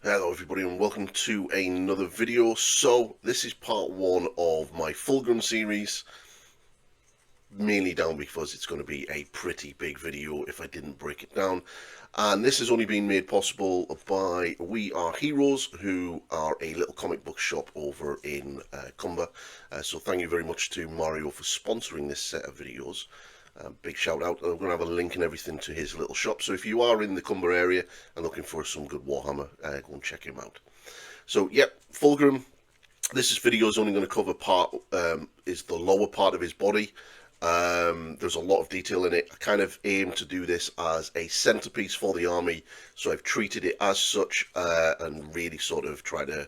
Hello everybody and welcome to another video. So this is part one of my Fulgrim series, mainly down because it's going to be a pretty big video if I didn't break it down, and this has only been made possible by We Are Heroes, who are a little comic book shop over in Cumber. So thank you very much to Mario for sponsoring this set of videos. Big shout out. I'm going to have a link and everything to his little shop, so if you are in the Cumber area and looking for some good Warhammer, go and check him out. So yep, Fulgrim, this video is only going to cover part, is the lower part of his body. There's a lot of detail in it. I kind of aim to do this as a centerpiece for the army, so I've treated it as such, and really sort of try to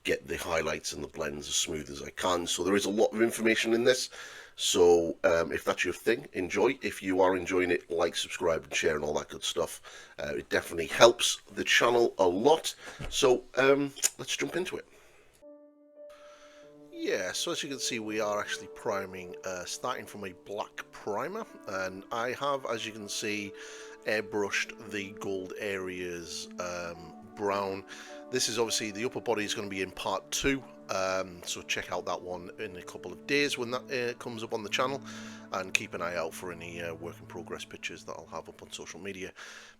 get the highlights and the blends as smooth as I can. So there is a lot of information in this. So if that's your thing, enjoy. If you are enjoying it, like, subscribe and share and all that good stuff. It definitely helps the channel a lot. So let's jump into it. Yeah, so as you can see, we are actually priming, starting from a black primer, and I have, as you can see, airbrushed the gold areas brown. This is obviously, the upper body is going to be in part 2, so check out that one in a couple of days when that comes up on the channel, and keep an eye out for any work in progress pictures that I'll have up on social media.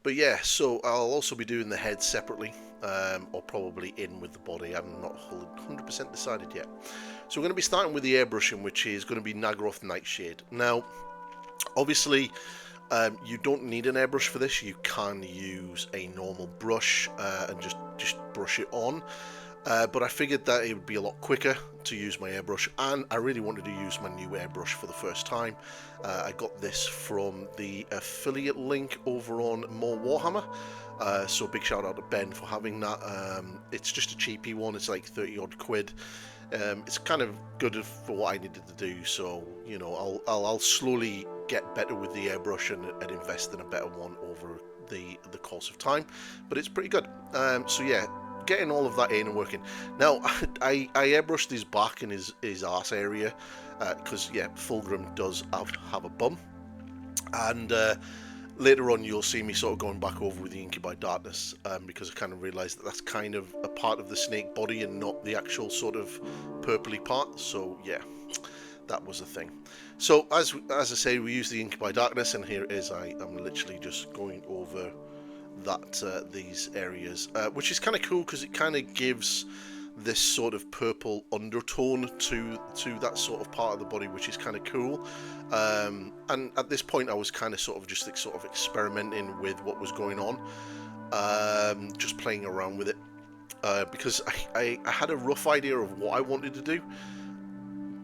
But yeah, so I'll also be doing the head separately, or probably in with the body. I'm not 100% decided yet. So we're going to be starting with the airbrushing, which is going to be Nagaroth Nightshade. Now, obviously, you don't need an airbrush for this. You can use a normal brush and just brush it on. But I figured that it would be a lot quicker to use my airbrush, and I really wanted to use my new airbrush for the first time. I got this from the affiliate link over on More Warhammer, so big shout out to Ben for having that. It's just a cheapy one, it's like 30 odd quid. It's kind of good for what I needed to do, so you know, I'll slowly get better with the airbrush and invest in a better one over the course of time, but it's pretty good. So yeah, getting all of that in and working. Now, I airbrushed his back and his arse area, because yeah, Fulgrim does have a bum, and later on you'll see me sort of going back over with the Inky by Darkness, because I kind of realised that that's kind of a part of the snake body and not the actual sort of purpley part. So yeah, that was the thing. So as I say, we use the Inky by Darkness, and here it is. I'm literally just going over that these areas, which is kind of cool because it kind of gives this sort of purple undertone to that sort of part of the body, which is kind of cool. And at this point I was kind of sort of experimenting with what was going on, just playing around with it, because I had a rough idea of what I wanted to do,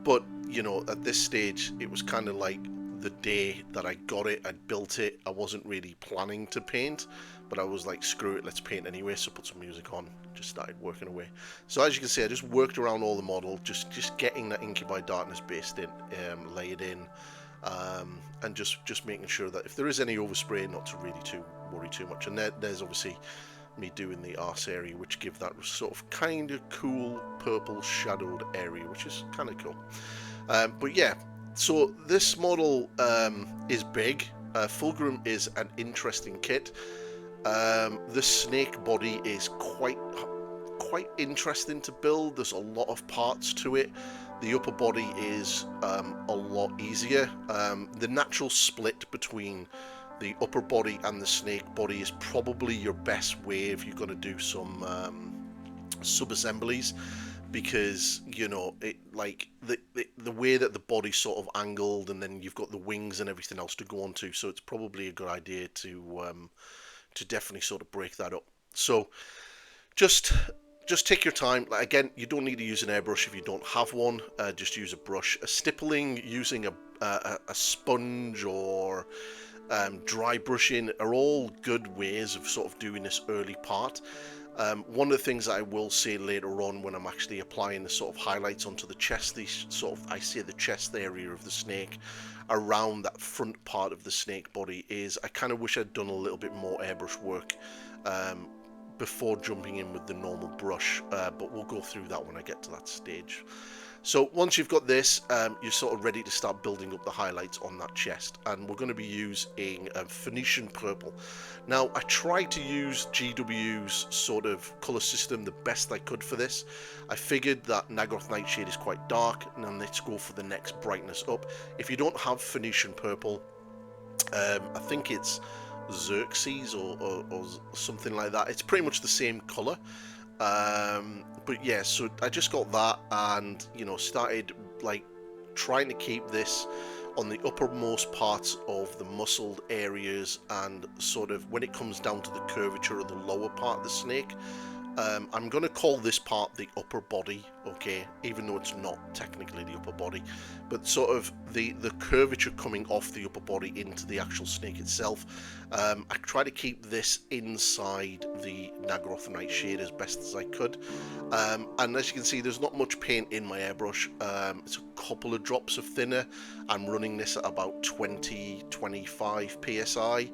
but you know, at this stage it was kind of like the day that I got it, I built it. I wasn't really planning to paint, but I was like, screw it, let's paint anyway. So put some music on, just started working away. So as you can see, I just worked around all the model, just getting that Inky by Darkness based in, laid in, and just making sure that if there is any overspray, not to really worry too much. And there's obviously me doing the arse area, which give that sort of kind of cool purple shadowed area, which is kind of cool. But yeah, so this model is big. Fulgrim is an interesting kit. The snake body is quite interesting to build. There's a lot of parts to it. The upper body is a lot easier. The natural split between the upper body and the snake body is probably your best way if you're going to do some sub-assemblies, because you know, it like the way that the body's sort of angled, and then you've got the wings and everything else to go onto, so it's probably a good idea to definitely sort of break that up. So just take your time. Like, again, you don't need to use an airbrush if you don't have one. Just use a brush. A stippling using a sponge or dry brushing are all good ways of sort of doing this early part. One of the things that I will say later on when I'm actually applying the sort of highlights onto the chest, I say the chest area of the snake, around that front part of the snake body, is I kind of wish I'd done a little bit more airbrush work before jumping in with the normal brush, but we'll go through that when I get to that stage. So once you've got this, you're sort of ready to start building up the highlights on that chest, and we're going to be using Phoenician purple. Now, I tried to use GW's sort of colour system the best I could for this. I figured that Naggaroth Nightshade is quite dark, and then let's go for the next brightness up. If you don't have Phoenician purple, I think it's Xerxes or something like that. It's pretty much the same colour. But yeah, so I just got that, and you know, started like trying to keep this on the uppermost parts of the muscled areas, and sort of when it comes down to the curvature of the lower part of the snake. I'm going to call this part the upper body, okay, even though it's not technically the upper body, but sort of the curvature coming off the upper body into the actual snake itself. I try to keep this inside the Naggaroth Nightshade as best as I could, and as you can see, there's not much paint in my airbrush. It's a couple of drops of thinner. I'm running this at about 20-25 psi.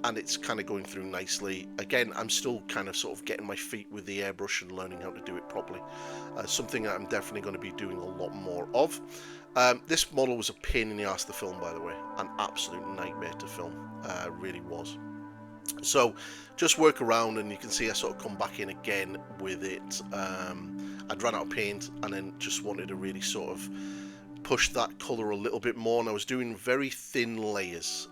And it's kind of going through nicely. Again, I'm still kind of sort of getting my feet with the airbrush and learning how to do it properly. Something that I'm definitely going to be doing a lot more of. This model was a pain in the ass to film, by the way. An absolute nightmare to film. Really was. So just work around, and you can see I sort of come back in again with it. I'd run out of paint, and then just wanted to really sort of push that colour a little bit more, and I was doing very thin layers.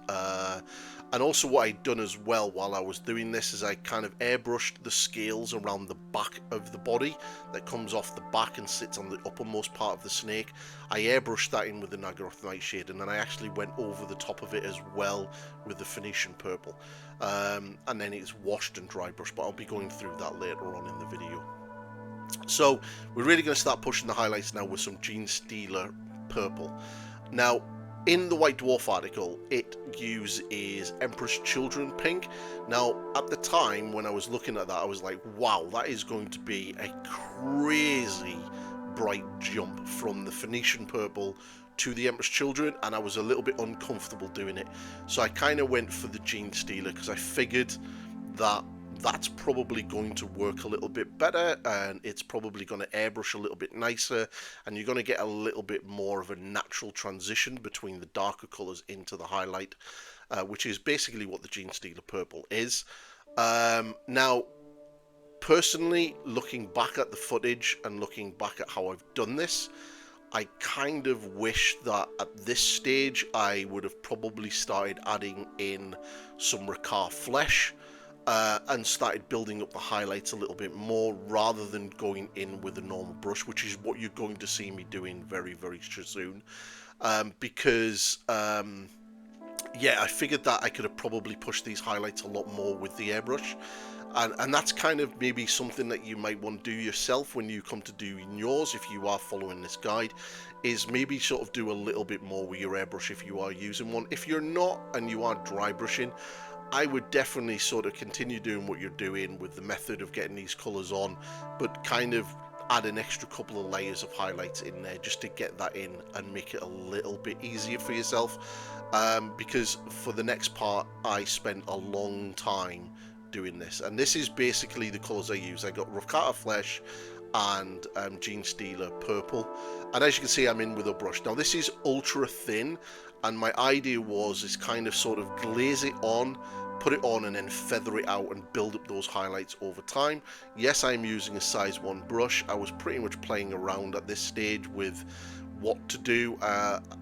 And also what I'd done as well while I was doing this is I kind of airbrushed the scales around the back of the body that comes off the back and sits on the uppermost part of the snake. I airbrushed that in with the Naggaroth Nightshade, and then I actually went over the top of it as well with the Phoenician purple. And then it's washed and dry brushed, but I'll be going through that later on in the video. So we're really going to start pushing the highlights now with some Genestealer purple. Now, in the White Dwarf article, it uses Emperor's Children pink. Now, at the time when I was looking at that, I was like, wow, that is going to be a crazy bright jump from the Phoenician purple to the Emperor's Children, and I was a little bit uncomfortable doing it. So I kind of went for the Genestealer because I figured that that's probably going to work a little bit better, and it's probably going to airbrush a little bit nicer, and you're going to get a little bit more of a natural transition between the darker colours into the highlight, which is basically what the Genestealer purple is. Now, personally, looking back at the footage and looking back at how I've done this, I kind of wish that at this stage I would have probably started adding in some Rakhar flesh, and started building up the highlights a little bit more rather than going in with a normal brush, which is what you're going to see me doing very, very soon. Because, yeah, I figured that I could have probably pushed these highlights a lot more with the airbrush. And that's kind of maybe something that you might want to do yourself when you come to doing yours, if you are following this guide, is maybe sort of do a little bit more with your airbrush if you are using one. If you're not and you are dry brushing, I would definitely sort of continue doing what you're doing with the method of getting these colours on, but kind of add an extra couple of layers of highlights in there just to get that in and make it a little bit easier for yourself. Because for the next part, I spent a long time doing this, and this is basically the colours I use. I got Rakhar flesh and Genestealer purple, and as you can see, I'm in with a brush. Now this is ultra thin, and my idea was kind of sort of glaze it on, put it on, and then feather it out and build up those highlights over time. Yes, I'm using a size 1 brush. I was pretty much playing around at this stage with what to do,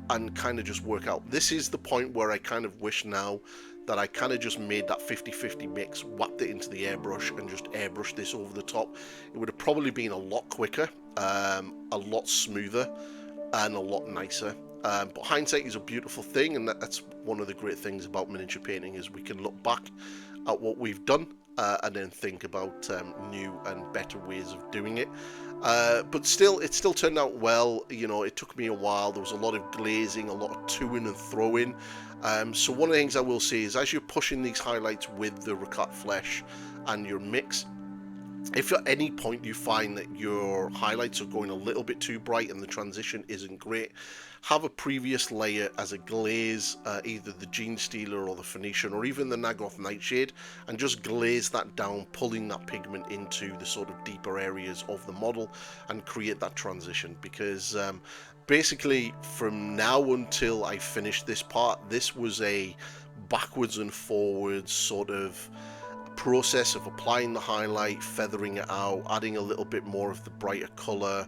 and kind of just work out. This is the point where I kind of wish now that I kind of just made that 50-50 mix, whacked it into the airbrush, and just airbrushed this over the top. It would have probably been a lot quicker, a lot smoother, and a lot nicer. But hindsight is a beautiful thing, and that's one of the great things about miniature painting, is we can look back at what we've done and then think about new and better ways of doing it. But still, it still turned out well. You know, it took me a while. There was a lot of glazing, a lot of to-in and throw-in. So one of the things I will say is, as you're pushing these highlights with the Rakhar flesh and your mix, If at any point you find that your highlights are going a little bit too bright and the transition isn't great, have a previous layer as a glaze, either the Gene Stealer or the Phoenician or even the Nagoth Nightshade, and just glaze that down, pulling that pigment into the sort of deeper areas of the model and create that transition. Because basically from now until I finished this part, this was a backwards and forwards sort of process of applying the highlight, feathering it out, adding a little bit more of the brighter color,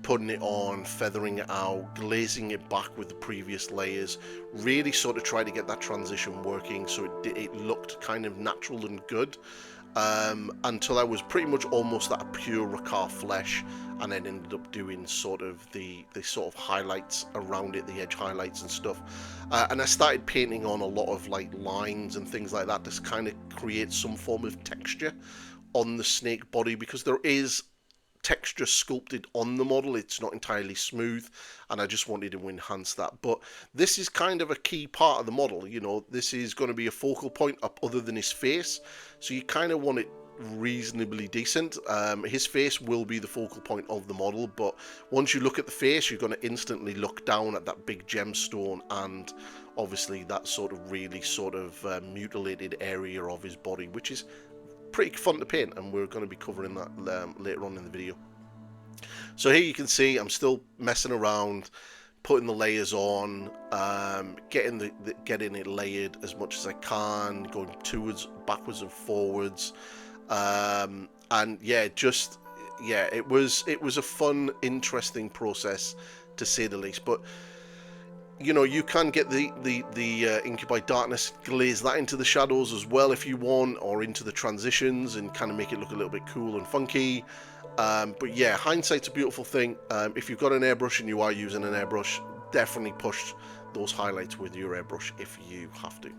putting it on, feathering it out, glazing it back with the previous layers, really sort of try to get that transition working so it looked kind of natural and good, until I was pretty much almost at a pure Rakar flesh, and then ended up doing sort of the sort of highlights around it, the edge highlights and stuff, and I started painting on a lot of like lines and things like that to kind of create some form of texture on the snake body, because there is texture sculpted on the model. It's not entirely smooth, and I just wanted to enhance that. But this is kind of a key part of the model, you know, this is going to be a focal point up other than his face, so you kind of want it reasonably decent. His face will be the focal point of the model, but once you look at the face, you're going to instantly look down at that big gemstone and obviously that sort of really sort of mutilated area of his body, which is pretty fun to paint, and we're going to be covering that later on in the video. So here you can see I'm still messing around, putting the layers on, getting it layered as much as I can, going backwards and forwards, and yeah, it was a fun, interesting process to say the least. But you know, you can get the Incubi Darkness, glaze that into the shadows as well if you want, or into the transitions, and kind of make it look a little bit cool and funky. But yeah, hindsight's a beautiful thing. If you've got an airbrush and you are using an airbrush, definitely push those highlights with your airbrush if you have to.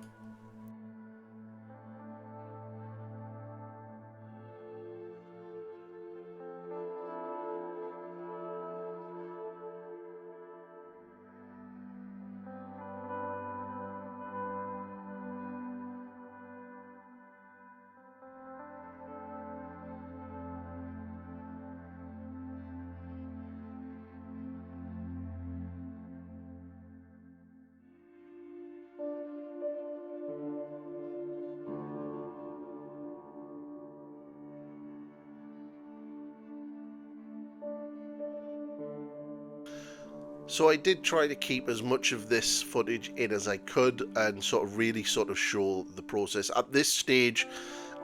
So I did try to keep as much of this footage in as I could and sort of really sort of show the process. At this stage,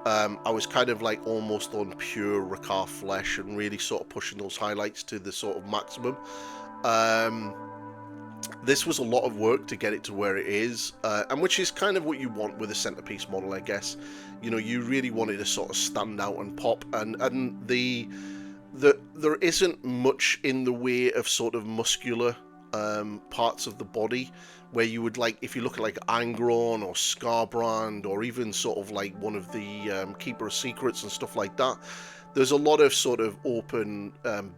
I was kind of like almost on pure Rakar flesh and really sort of pushing those highlights to the sort of maximum. This was a lot of work to get it to where it is, and which is kind of what you want with a centerpiece model, I guess. You know, you really want it to sort of stand out and pop, and there isn't much in the way of sort of muscular parts of the body where you would, like, if you look at like Angron or Scarbrand or even sort of like one of the Keeper of Secrets and stuff like that, there's a lot of sort of open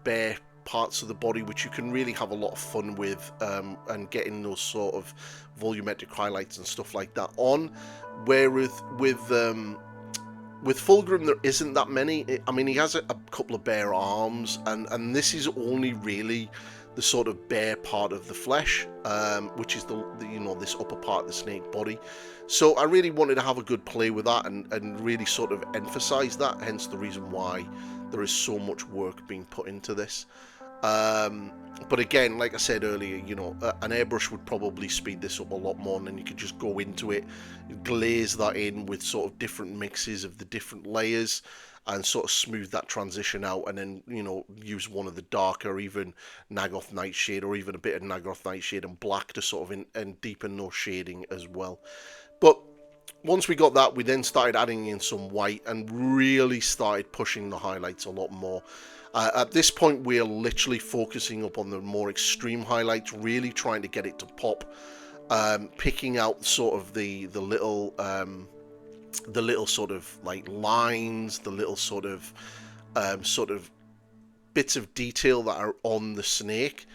bare parts of the body which you can really have a lot of fun with, and getting those sort of volumetric highlights and stuff like that on, whereas with Fulgrim, there isn't that many. I mean, he has a couple of bare arms, and this is only really the sort of bare part of the flesh, which is the you know, this upper part of the snake body. So I really wanted to have a good play with that and really sort of emphasize that, hence the reason why there is so much work being put into this. But again, like I said earlier, you know, an airbrush would probably speed this up a lot more, and then you could just go into it, glaze that in with sort of different mixes of the different layers, and sort of smooth that transition out, and then, you know, use one of the darker, even Nagoth Nightshade, or even a bit of Nagoth Nightshade and black to sort of and deepen those shading as well. But once we got that, we then started adding in some white and really started pushing the highlights a lot more. At this point, we're literally focusing up on the more extreme highlights, really trying to get it to pop, picking out sort of the little sort of like lines, the little sort of bits of detail that are on the snake.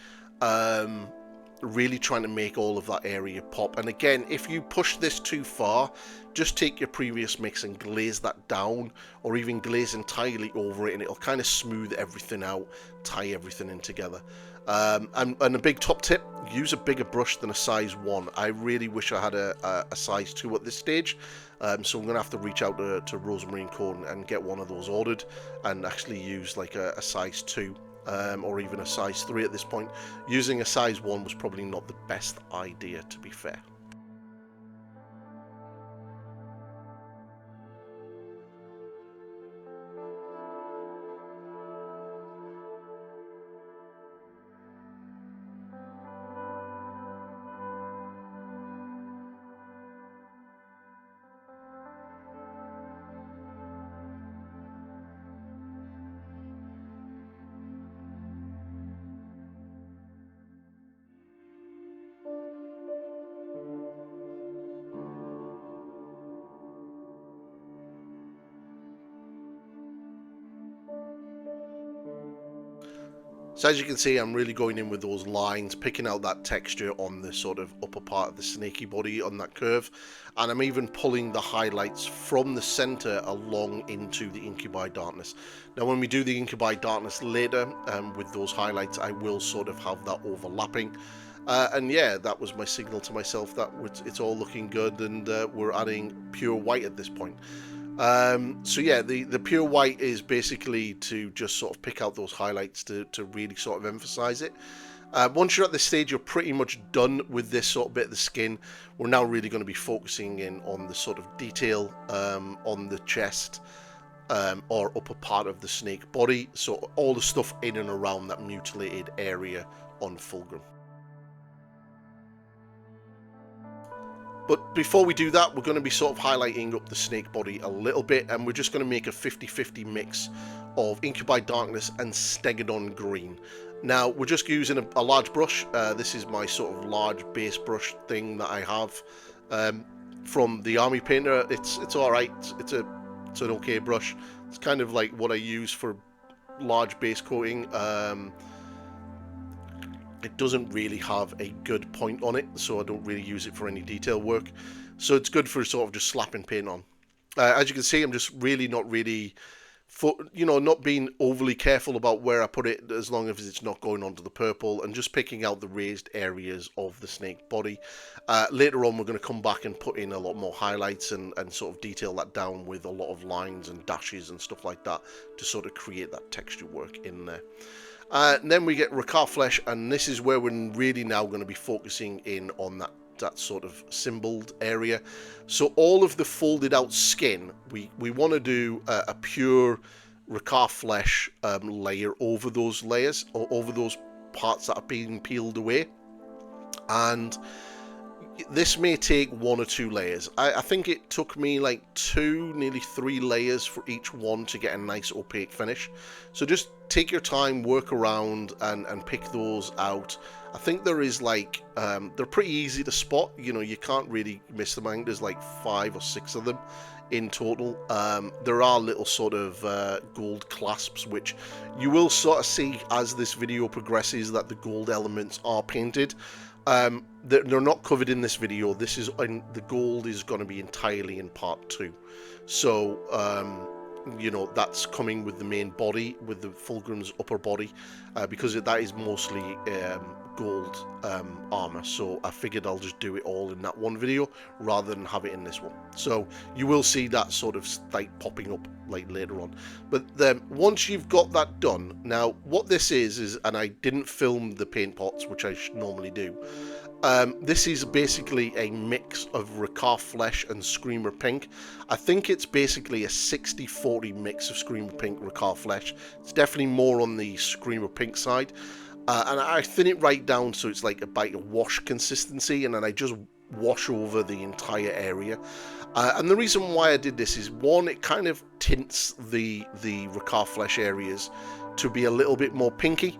really trying to make all of that area pop. And again, if you push this too far, just take your previous mix and glaze that down, or even glaze entirely over it, and it'll kind of smooth everything out, tie everything in together. And a big top tip, use a bigger brush than a size 1. I really wish I had a size 2 at this stage, so I'm going to have to reach out to Rosemary CO and get one of those ordered, and actually use like a size 2. Or even a size 3 at this point. Using a size 1 was probably not the best idea, to be fair. So as you can see, I'm really going in with those lines, picking out that texture on the sort of upper part of the snaky body on that curve. And I'm even pulling the highlights from the center along into the incubi darkness. Now when we do the incubi darkness later, with those highlights, I will sort of have that overlapping. And yeah, that was my signal to myself that it's all looking good, and we're adding pure white at this point. So yeah, the pure white is basically to just sort of pick out those highlights to really sort of emphasize it. Once you're at this stage, you're pretty much done with this sort of bit of the skin. We're now really going to be focusing in on the sort of detail on the chest or upper part of the snake body. So all the stuff in and around that mutilated area on Fulgrim. But before we do that, we're going to be sort of highlighting up the snake body a little bit, and we're just going to make a 50-50 mix of Incubi Darkness and Stegodon Green. Now, we're just using a large brush. This is my sort of large base brush thing that I have from the Army Painter. It's alright. It's an okay brush. It's kind of like what I use for large base coating. It doesn't really have a good point on it, so I don't really use it for any detail work. So it's good for sort of just slapping paint on. As you can see, I'm just really not being overly careful about where I put it, as long as it's not going onto the purple, and just picking out the raised areas of the snake body. Later on, we're going to come back and put in a lot more highlights and sort of detail that down with a lot of lines and dashes and stuff like that to sort of create that texture work in there. And then we get Rakar Flesh, and this is where we're really now going to be focusing in on that sort of symboled area. So all of the folded out skin, we want to do a pure Rakar Flesh layer over those layers, or over those parts that are being peeled away. And this may take 1 or 2 layers. I think it took me like 2, nearly 3 layers for each one to get a nice opaque finish. So just take your time, work around, and pick those out. I think there is like, they're pretty easy to spot. You know, you can't really miss them. I think there's like 5 or 6 of them in total. There are little sort of gold clasps, which you will sort of see as this video progresses, that the gold elements are painted. They're not covered in this video. This is the gold is going to be entirely in part 2. So you know, that's coming with the main body, with the Fulgrim's upper body, because that is mostly gold armor. So I figured I'll just do it all in that one video rather than have it in this one. So you will see that sort of like popping up like later on. But then once you've got that done, now what this is, and I didn't film the paint pots, which I normally do. This is basically a mix of Rakar Flesh and Screamer Pink. I think it's basically a 60-40 mix of Screamer Pink, Rakar Flesh. It's definitely more on the Screamer Pink side. And I thin it right down so it's like a bite of wash consistency, and then I just wash over the entire area. And the reason why I did this is, one, it kind of tints the Rakar Flesh areas to be a little bit more pinky.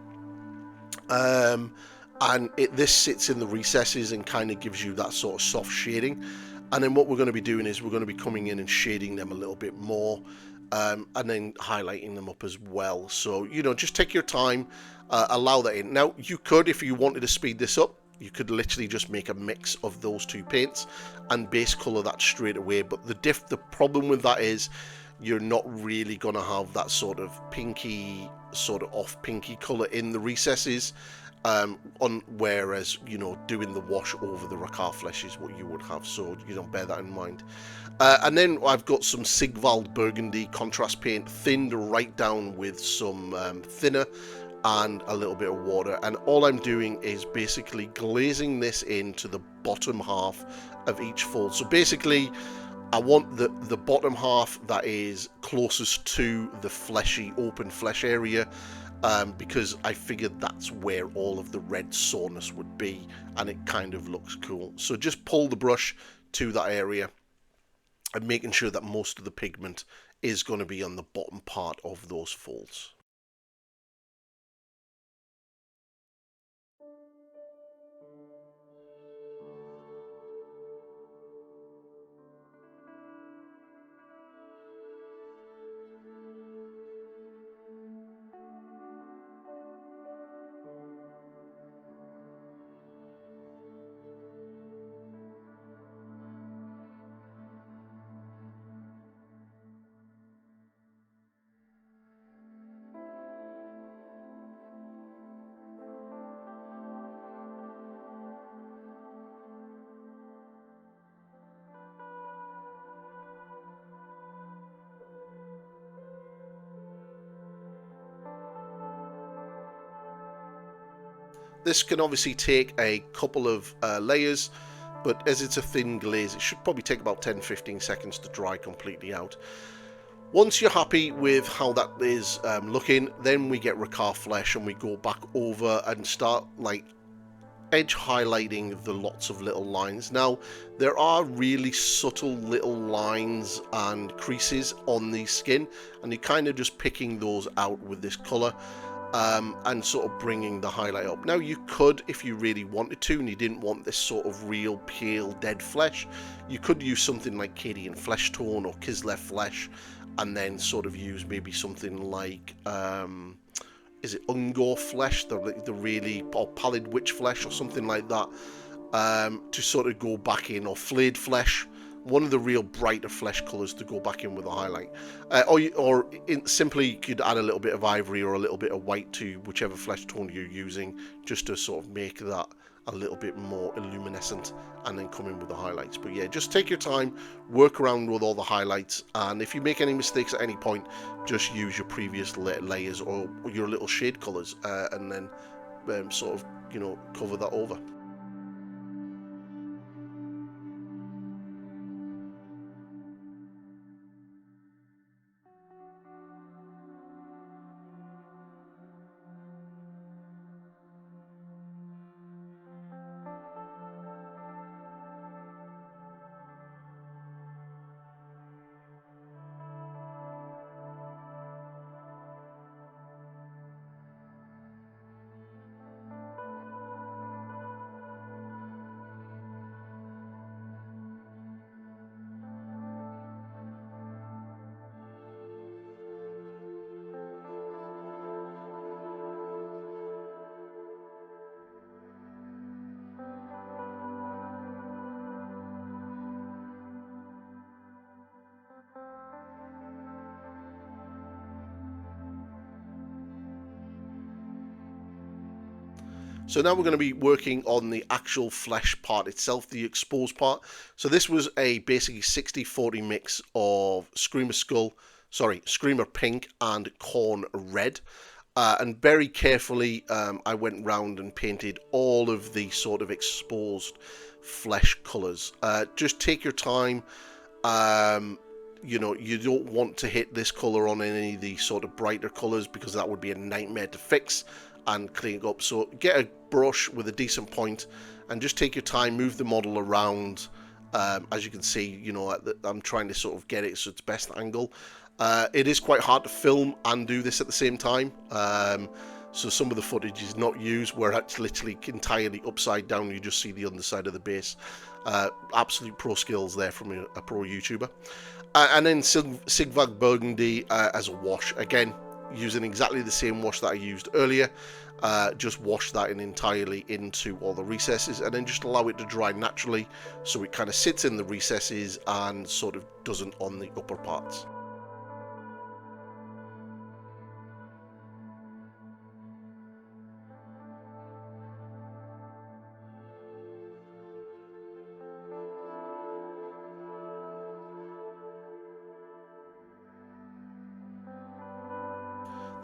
And this sits in the recesses and kind of gives you that sort of soft shading. And then what we're going to be doing is we're going to be coming in and shading them a little bit more, and then highlighting them up as well. So, you know, just take your time, allow that in. Now, you could, if you wanted to speed this up, You could literally just make a mix of those two paints and base color that straight away. But the problem with that is you're not really going to have that sort of pinky, sort of off pinky color in the recesses. Whereas, you know, doing the wash over the Rakar flesh is what you would have. So, you know, bear that in mind. And then I've got some Sigvald Burgundy contrast paint thinned right down with some thinner and a little bit of water, and all I'm doing is basically glazing this into the bottom half of each fold. So basically I want the bottom half that is closest to the fleshy open flesh area, because I figured that's where all of the red soreness would be, and it kind of looks cool. So just pull the brush to that area and making sure that most of the pigment is going to be on the bottom part of those folds. This can obviously take a couple of layers, but as it's a thin glaze, it should probably take about 10-15 seconds to dry completely out. Once you're happy with how that is looking, then we get Rakar flesh and we go back over and start like edge highlighting the lots of little lines. Now, there are really subtle little lines and creases on the skin, and you're kind of just picking those out with this colour. And sort of bringing the highlight up. Now you could, if you really wanted to, and you didn't want this sort of real pale dead flesh, you could use something like Cadian Flesh Tone or Kislev Flesh, and then sort of use maybe something like, is it Ungor Flesh, the really, or Pallid Witch Flesh or something like that, to sort of go back in, or Flayed Flesh, one of the real brighter flesh colours to go back in with a highlight. Simply you could add a little bit of ivory or a little bit of white to whichever flesh tone you're using, just to sort of make that a little bit more illuminescent, and then come in with the highlights. But yeah, just take your time, work around with all the highlights, and if you make any mistakes at any point, just use your previous layers or your little shade colours, and then sort of, you know, cover that over. So now we're going to be working on the actual flesh part itself, the exposed part. So this was a basically 60-40 mix of Screamer Pink and Corn Red. And very carefully, I went round and painted all of the sort of exposed flesh colours. Just take your time. You know, you don't want to hit this colour on any of the sort of brighter colours, because that would be a nightmare to fix and clean up. So get a brush with a decent point and just take your time, move the model around. As you can see, you know, I'm trying to sort of get it so it's best angle. It is quite hard to film and do this at the same time. So some of the footage is not used where it's literally entirely upside down. You just see the underside of the base. Absolute pro skills there from a pro YouTuber. And then Sigvald Burgundy as a wash. Again, using exactly the same wash that I used earlier. Just wash that in entirely into all the recesses, and then just allow it to dry naturally, so it kind of sits in the recesses and sort of doesn't on the upper parts.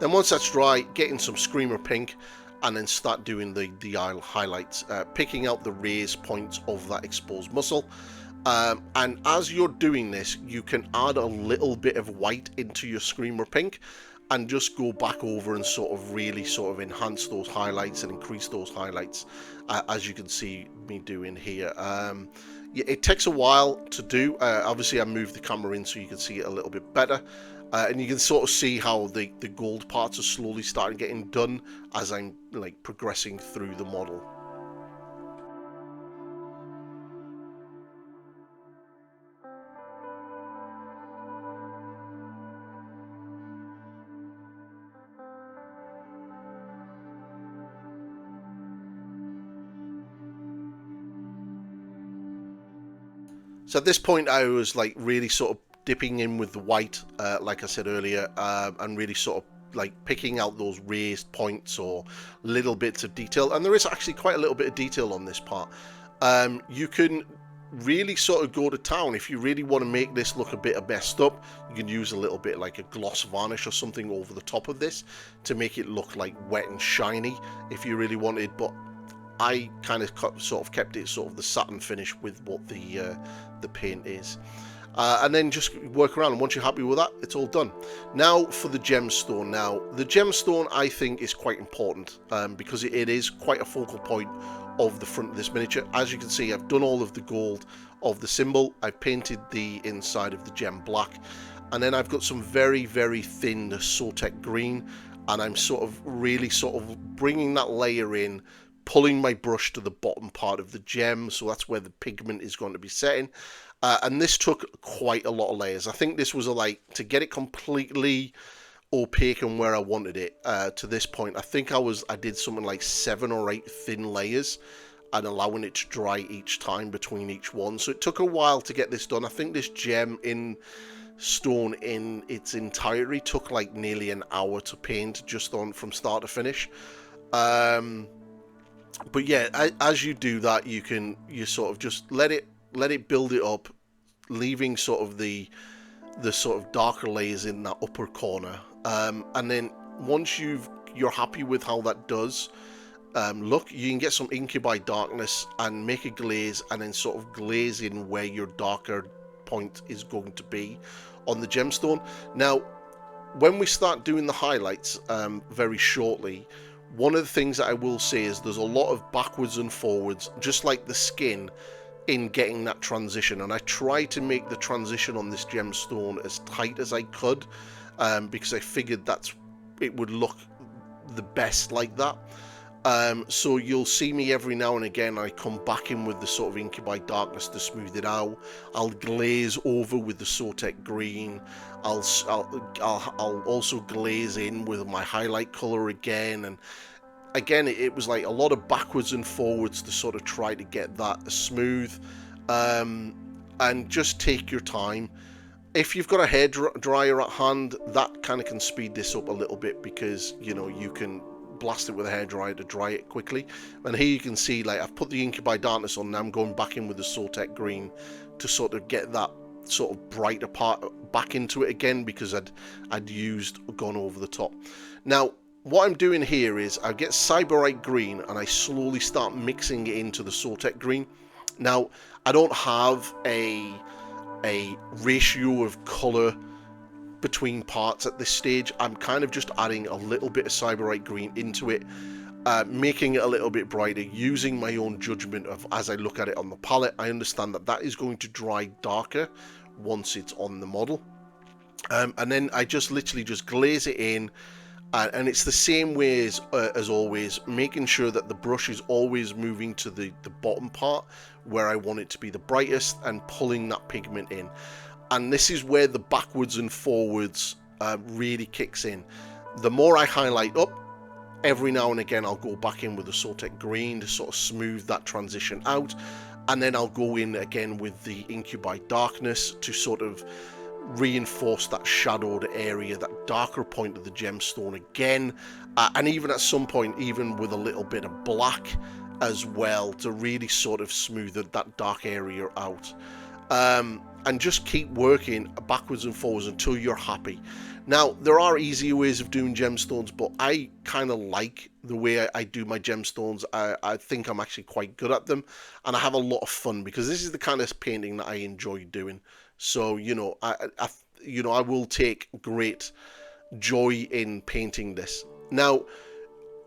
Then once that's dry, get in some Screamer Pink and then start doing the eye highlights, picking out the raised points of that exposed muscle. And as you're doing this, you can add a little bit of white into your Screamer Pink and just go back over and sort of really sort of enhance those highlights and increase those highlights, as you can see me doing here. Yeah, it takes a while to do. Obviously, I moved the camera in so you can see it a little bit better. And you can sort of see how the gold parts are slowly starting getting done as I'm like progressing through the model. So at this point I was like really sort of dipping in with the white, like I said earlier, and really sort of like picking out those raised points or little bits of detail. And there is actually quite a little bit of detail on this part. You can really sort of go to town if you really want to make this look a bit messed up. You can use a little bit like a gloss varnish or something over the top of this to make it look like wet and shiny if you really wanted, but I kind of sort of kept it sort of the satin finish with what the paint is. And then just work around, and once you're happy with that, it's all done. Now for the gemstone. Now the gemstone I think is quite important, because it is quite a focal point of the front of this miniature. As you can see, I've done all of the gold of the symbol. I've painted the inside of the gem black, and then I've got some very, very thin Sotek green, and I'm sort of really sort of bringing that layer in, pulling my brush to the bottom part of the gem, so that's where the pigment is going to be setting. And this took quite a lot of layers. I think this was to get it completely opaque and where I wanted it to this point. I think I did something like 7 or 8 thin layers and allowing it to dry each time between each one. So it took a while to get this done. I think this gem in stone in its entirety took like nearly an hour to paint, just on from start to finish. But yeah, as you do that, you sort of just let it build it up, leaving sort of the sort of darker layers in that upper corner, and then once you're happy with how that does look, you can get some incubi darkness and make a glaze, and then sort of glaze in where your darker point is going to be on the gemstone. Now when we start doing the highlights very shortly, one of the things that I will say is there's a lot of backwards and forwards, just like the skin, in getting that transition. And I tried to make the transition on this gemstone as tight as I could, because I figured it would look the best like that. So you'll see me every now and again, I come back in with the sort of incubi darkness to smooth it out. I'll glaze over with the Sotek green. I'll also glaze in with my highlight color again, and again it was like a lot of backwards and forwards to sort of try to get that smooth. And just take your time. If you've got a hair dryer at hand, that kind of can speed this up a little bit, because you can blast it with a hairdryer to dry it quickly. And here you can see, like, I've put the incubi darkness on. Now I'm going back in with the Sotek green to sort of get that sort of brighter part back into it again, because I'd gone over the top. Now what I'm doing here is I get Cyberite green and I slowly start mixing it into the Sotek green. Now I don't have a ratio of color between parts at this stage. I'm kind of just adding a little bit of Cyberite green into it, making it a little bit brighter, using my own judgment of, as I look at it on the palette, I understand that is going to dry darker once it's on the model. And then I just literally just glaze it in, and it's the same way as always, making sure that the brush is always moving to the bottom part where I want it to be the brightest, and pulling that pigment in. And this is where the backwards and forwards really kicks in. the more I highlight up, every now and again I'll go back in with the Sortek green to sort of smooth that transition out, and then I'll go in again with the Incubi darkness to sort of reinforce that shadowed area, that darker point of the gemstone again, and even at some point even with a little bit of black as well to really sort of smooth that dark area out. And just keep working backwards and forwards until you're happy. Now, there are easier ways of doing gemstones, but I kind of like the way I do my gemstones. I think I'm actually quite good at them, and I have a lot of fun because this is the kind of painting that I enjoy doing. So, you know, I will take great joy in painting this. Now,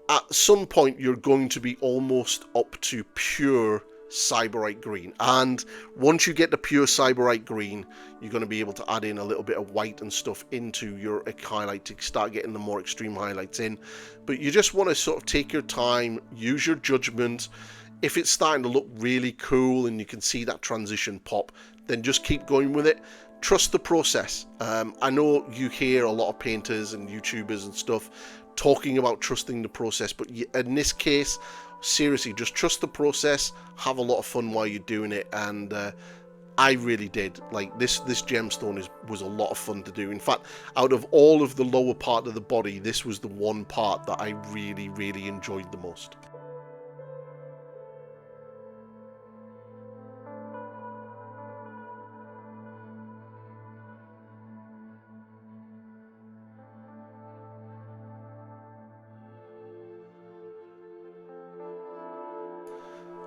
at some point, you're going to be almost up to pure Cyberite green, and once you get the pure Cyberite green, you're going to be able to add in a little bit of white and stuff into your highlight to start getting the more extreme highlights in. But you just want to sort of take your time, use your judgment. If it's starting to look really cool and you can see that transition pop, then just keep going with it. Trust the process. I know you hear a lot of painters and YouTubers and stuff talking about trusting the process, but in this case, seriously, just trust the process, have a lot of fun while you're doing it, and I really did. Like, this gemstone was a lot of fun to do. In fact, out of all of the lower part of the body, this was the one part that I really, really enjoyed the most.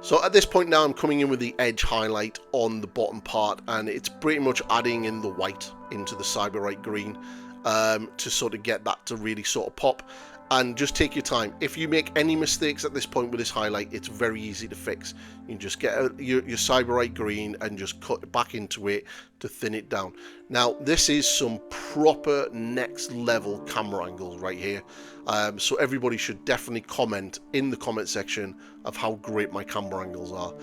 So at this point now, I'm coming in with the edge highlight on the bottom part, and it's pretty much adding in the white into the Cyberite green to sort of get that to really sort of pop. And just take your time. If you make any mistakes at this point with this highlight, it's very easy to fix. You can just get your Cyberite green and just cut back into it to thin it down. Now, this is some proper next level camera angles right here. So everybody should definitely comment in the comment section of how great my camera angles are.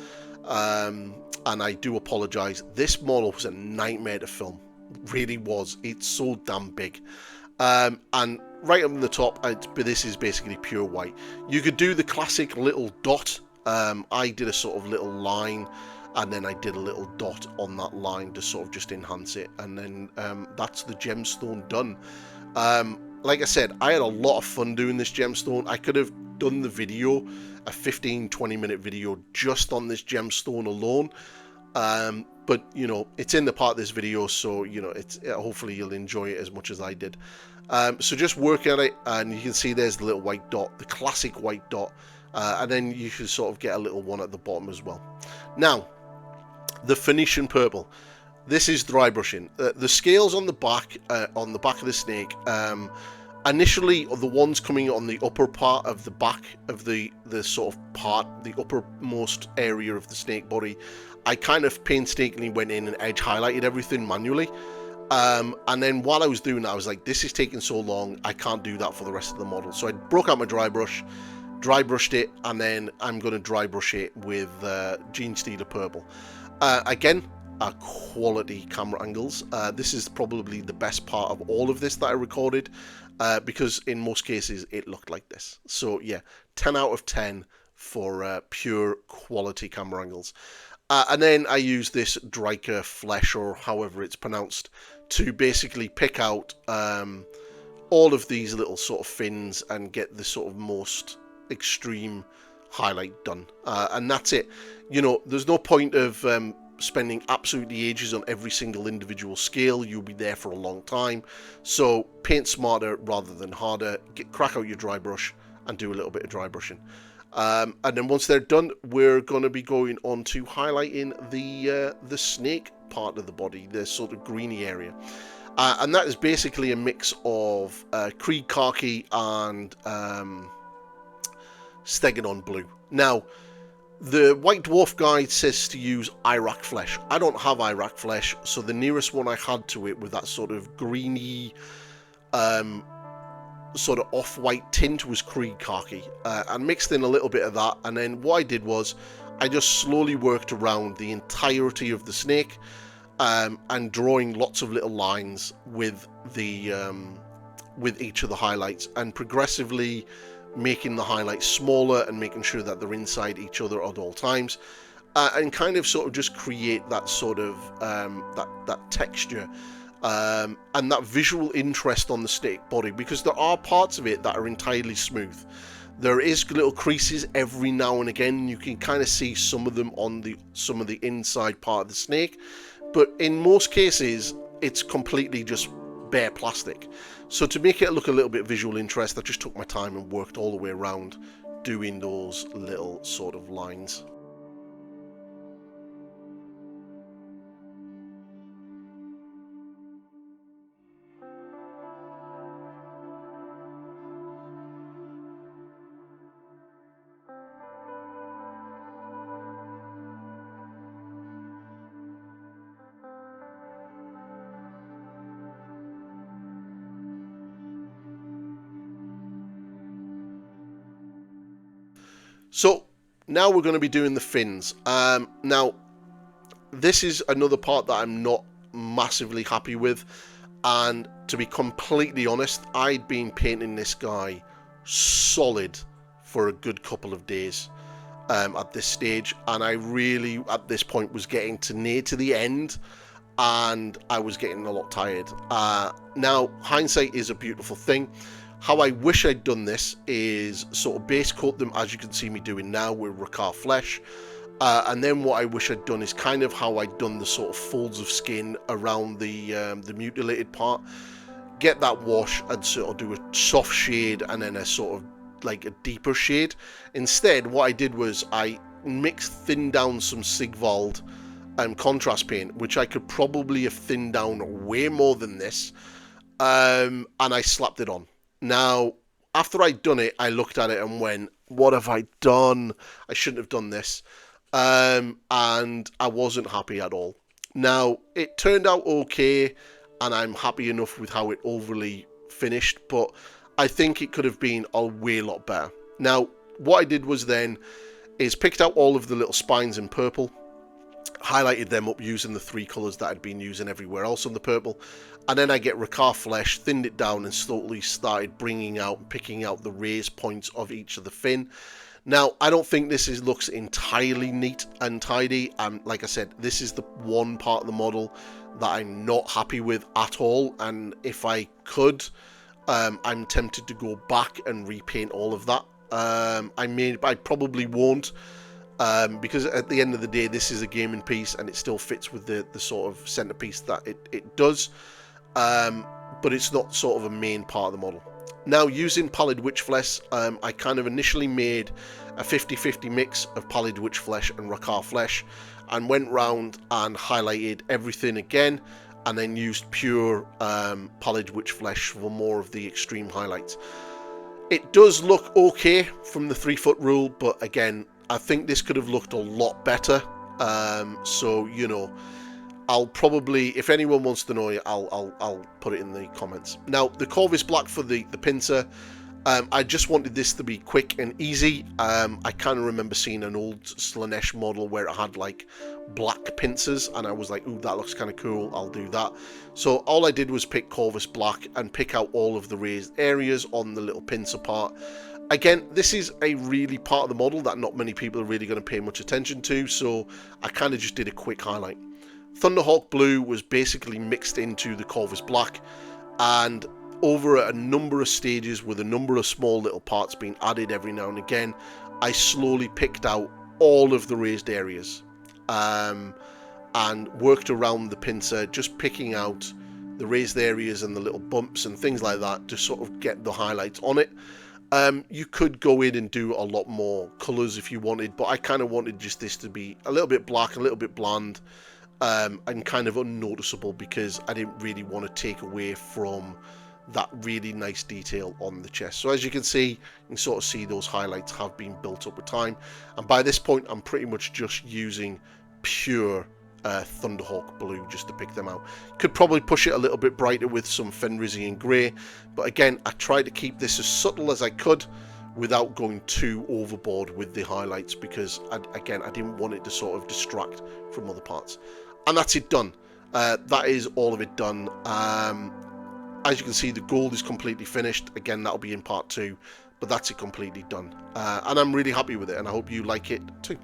And I do apologize. This model was a nightmare to film. It really was. It's so damn big. And right up in the top, this is basically pure white. You could do the classic little dot. I did a sort of little line, and then I did a little dot on that line to sort of just enhance it, and then that's the gemstone done. Like I said, I had a lot of fun doing this gemstone. I could have done the video, a 15-20 minute video just on this gemstone alone, but you know, it's in the part of this video, so you know, hopefully you'll enjoy it as much as I did. So just work at it, and you can see there's the little white dot, the classic white dot, and then you can sort of get a little one at the bottom as well. Now, the Phoenician purple. This is dry brushing. The scales on the back of the snake. Initially, the ones coming on the upper part of the back of the sort of part, the uppermost area of the snake body, I kind of painstakingly went in and edge highlighted everything manually. And then while I was doing that, I was like, this is taking so long, I can't do that for the rest of the model. So I broke out my dry brushed it, and then I'm going to dry brush it with Gene Stealer purple. Again, quality camera angles. This is probably the best part of all of this that I recorded, because in most cases it looked like this. So yeah, 10 out of 10 for pure quality camera angles. And then I use this Dryker Flesh, or however it's pronounced, to basically pick out all of these little sort of fins and get the sort of most extreme highlight done. And that's it. You know, there's no point of spending absolutely ages on every single individual scale. You'll be there for a long time. So paint smarter rather than harder. Crack out your dry brush and do a little bit of dry brushing. And then once they're done, we're going to be going on to highlighting the snake part of the body, the sort of greeny area. And that is basically a mix of Creed Khaki and Stegadon Blue. Now, the White Dwarf guide says to use Iraq Flesh. I don't have Iraq Flesh, so the nearest one I had to it with that sort of greeny, sort of off-white tint was Creed Khaki. And mixed in a little bit of that, and then what I did was I just slowly worked around the entirety of the snake, and drawing lots of little lines with the with each of the highlights and progressively making the highlights smaller and making sure that they're inside each other at all times, and kind of sort of just create that sort of that texture and that visual interest on the snake body, because there are parts of it that are entirely smooth. There is little creases every now and again. You can kind of see some of them on some of the inside part of the snake, but in most cases it's completely just bare plastic. So to make it look a little bit visual interest, I just took my time and worked all the way around doing those little sort of lines. So now we're going to be doing the fins. Now, this is another part that I'm not massively happy with. And to be completely honest, I'd been painting this guy solid for a good couple of days at this stage. And I really, at this point, was getting to near to the end. And I was getting a lot tired. Now, hindsight is a beautiful thing. How I wish I'd done this is sort of base coat them, as you can see me doing now, with Racar Flesh. And then what I wish I'd done is kind of how I'd done the sort of folds of skin around the mutilated part. Get that wash and sort of do a soft shade and then a sort of like a deeper shade. Instead, what I did was I thinned down some Sigvald contrast paint, which I could probably have thinned down way more than this. And I slapped it on. Now, after I'd done it, I looked at it and went, what have I done? I shouldn't have done this. And I wasn't happy at all. Now, it turned out okay, and I'm happy enough with how it overly finished, but I think it could have been a way lot better. Now, what I did was then is picked out all of the little spines in purple, highlighted them up using the 3 colours that I'd been using everywhere else on the purple, and then I get Racar Flesh, thinned it down and slowly started picking out the raised points of each of the fin. Now, I don't think this looks entirely neat and tidy, and like I said, this is the one part of the model that I'm not happy with at all, and if I could, I'm tempted to go back and repaint all of that. I probably won't, because at the end of the day, this is a gaming piece and it still fits with the sort of centerpiece that it does, but it's not sort of a main part of the model. Now, using Pallid Witch Flesh, I kind of initially made a 50-50 mix of Pallid Witch Flesh and Racar Flesh, and went round and highlighted everything again, and then used pure Pallid Witch Flesh for more of the extreme highlights. It does look okay from the 3-foot rule, but again, I think this could have looked a lot better. So, you know, I'll probably, if anyone wants to know, I'll put it in the comments. Now, the Corvus Black for the pincer, I just wanted this to be quick and easy. I kind of remember seeing an old Slaanesh model where it had like black pincers, and I was like, ooh, that looks kind of cool, I'll do that. So all I did was pick Corvus Black and pick out all of the raised areas on the little pincer part. Again, this is a really part of the model that not many people are really going to pay much attention to, so I kind of just did a quick highlight. Thunderhawk Blue was basically mixed into the Corvus Black, and over a number of stages with a number of small little parts being added every now and again, I slowly picked out all of the raised areas and worked around the pincer, just picking out the raised areas and the little bumps and things like that to sort of get the highlights on it. You could go in and do a lot more colours if you wanted, but I kind of wanted just this to be a little bit black, a little bit bland, and kind of unnoticeable, because I didn't really want to take away from that really nice detail on the chest. So as you can see, you can sort of see those highlights have been built up with time, and by this point I'm pretty much just using pure Thunderhawk Blue just to pick them out. Could probably push it a little bit brighter with some Fenrisian Grey, but again, I tried to keep this as subtle as I could without going too overboard with the highlights, because again, I didn't want it to sort of distract from other parts. And that's it done. That is all of it done. As you can see, the gold is completely finished. Again, that'll be in part 2, but that's it completely done. And I'm really happy with it, and I hope you like it too.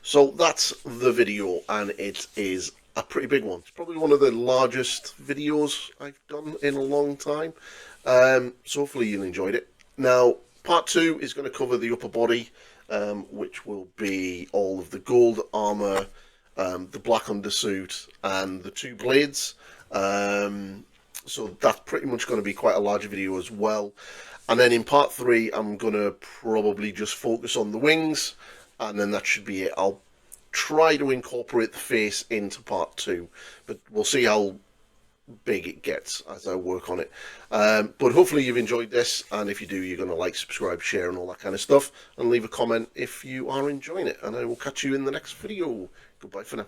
So that's the video, and it is a pretty big one. It's probably one of the largest videos I've done in a long time. So hopefully you enjoyed it. Now, part 2 is going to cover the upper body, which will be all of the gold armor, the black undersuit, and the 2 blades. So that's pretty much going to be quite a large video as well. And then in part 3, I'm going to probably just focus on the wings, and then that should be it. I'll try to incorporate the face into part 2, but we'll see how big it gets as I work on it. But hopefully you've enjoyed this, and if you do, you're going to like, subscribe, share, and all that kind of stuff, and leave a comment if you are enjoying it, and I will catch you in the next video. Goodbye for now.